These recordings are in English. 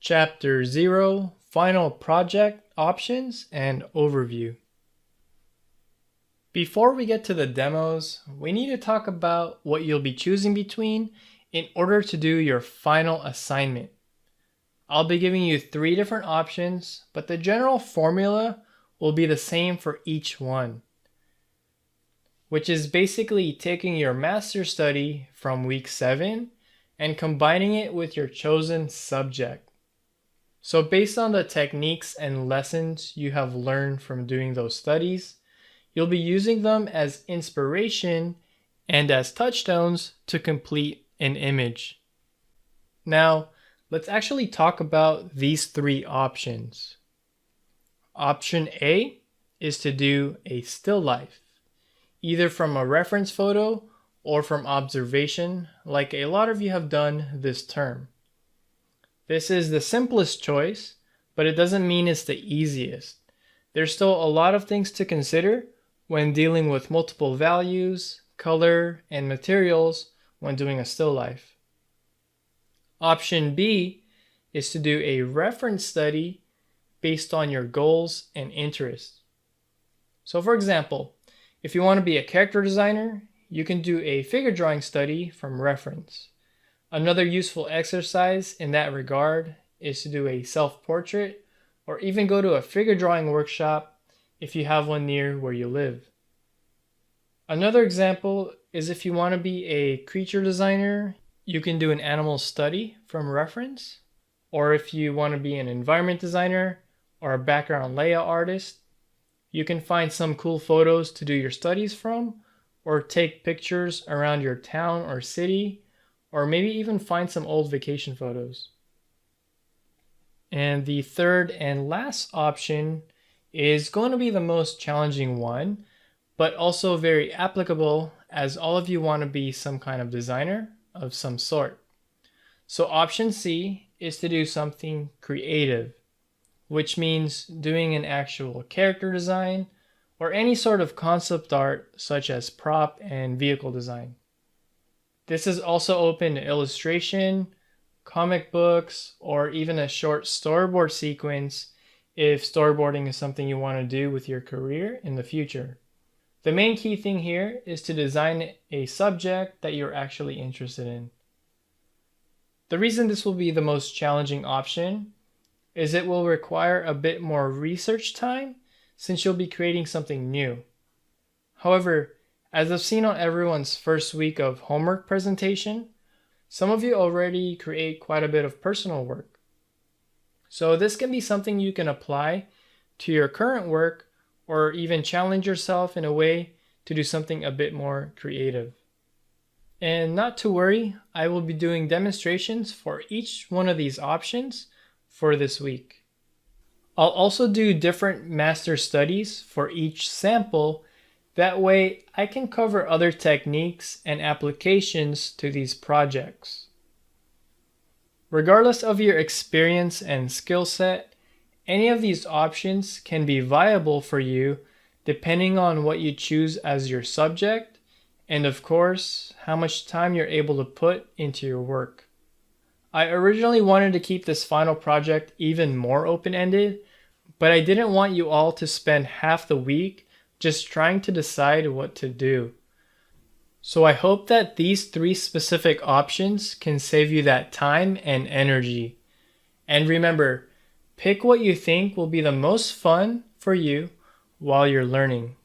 Chapter 0, Final Project Options and Overview. Before we get to the demos, we need to talk about what you'll be choosing between in order to do your final assignment. I'll be giving you 3 different options, but the general formula will be the same for each one, which is basically taking your master study from week 7 and combining it with your chosen subject. So based on the techniques and lessons you have learned from doing those studies, you'll be using them as inspiration and as touchstones to complete an image. Now, let's actually talk about these 3 options. Option A is to do a still life, either from a reference photo or from observation, like a lot of you have done this term. This is the simplest choice, but it doesn't mean it's the easiest. There's still a lot of things to consider when dealing with multiple values, color, and materials when doing a still life. Option B is to do a reference study based on your goals and interests. So for example, if you want to be a character designer, you can do a figure drawing study from reference. Another useful exercise in that regard is to do a self-portrait or even go to a figure drawing workshop if you have one near where you live. Another example is if you want to be a creature designer, you can do an animal study from reference. Or if you want to be an environment designer or a background layout artist, you can find some cool photos to do your studies from, or take pictures around your town or city, or maybe even find some old vacation photos. And the third and last option is going to be the most challenging one, but also very applicable as all of you want to be some kind of designer of some sort. So option C is to do something creative, which means doing an actual character design or any sort of concept art such as prop and vehicle design. This is also open to illustration, comic books, or even a short storyboard sequence if storyboarding is something you want to do with your career in the future. The main key thing here is to design a subject that you're actually interested in. The reason this will be the most challenging option is it will require a bit more research time since you'll be creating something new. However, as I've seen on everyone's first week of homework presentation, some of you already create quite a bit of personal work. So this can be something you can apply to your current work or even challenge yourself in a way to do something a bit more creative. And not to worry, I will be doing demonstrations for each one of these options for this week. I'll also do different master studies for each sample. That way, I can cover other techniques and applications to these projects. Regardless of your experience and skill set, any of these options can be viable for you depending on what you choose as your subject and, of course, how much time you're able to put into your work. I originally wanted to keep this final project even more open-ended, but I didn't want you all to spend half the week just trying to decide what to do. So I hope that these 3 specific options can save you that time and energy. And remember, pick what you think will be the most fun for you while you're learning.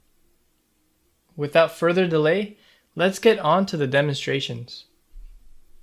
Without further delay, let's get on to the demonstrations.